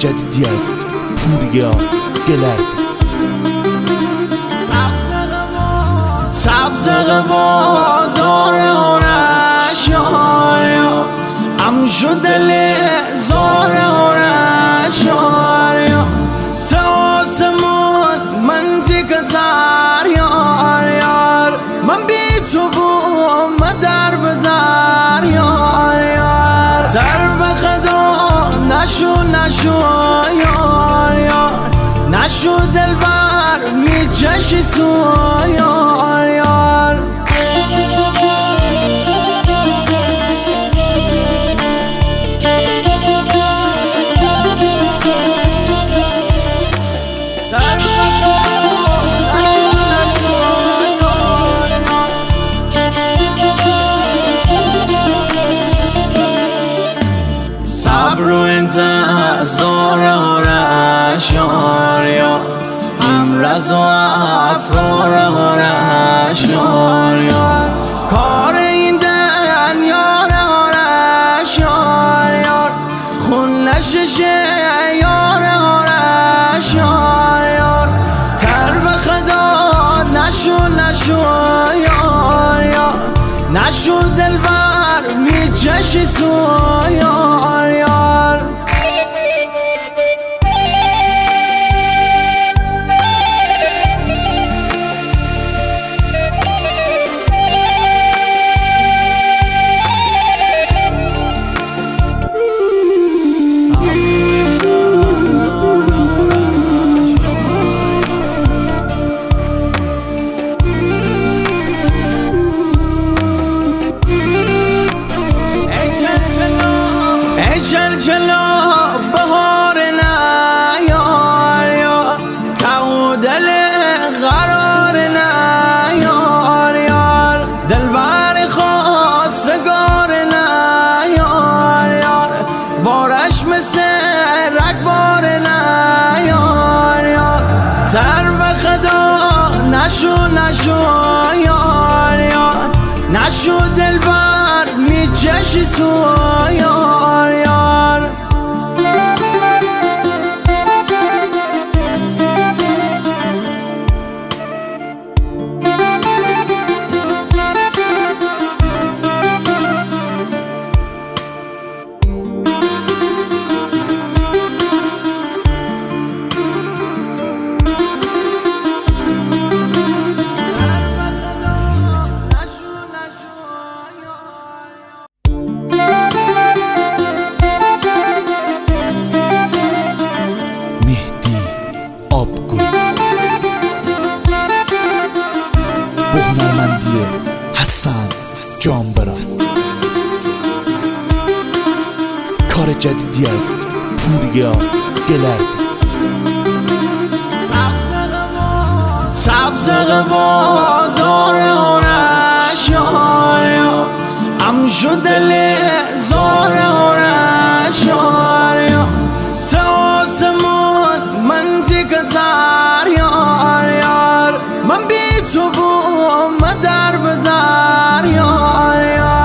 جدیدی از پوریا گلرد. سبز قبا داره هرش یاریا ام شدل زاره هرش یاریا تا آسمون منطقه تر یار یار من بی تو بوم در بدر یار یار در بخدا نشو یار یار نشو دلبر میچشی سو یار یار صبر و انتظار هرش یاریا امرز و افرار هرش یار کار این دنیا هرش یار خون نششه یار هرش یار تر به خدا نشو یار نشو دلبر میچشی سو یار جلا بهار نه یار که دل قرار نه یار دلبر خواستگار نه یار بارش مثل رگبار نه یار تر به خدا نشو یار نشو دلبر میچشی سو یار با هنرمندی حسن جانبراز. کار جدیدی از پوریا گلرد. سبز قبا داره هرش یاریا ام شدل زاره هرش یاریا تا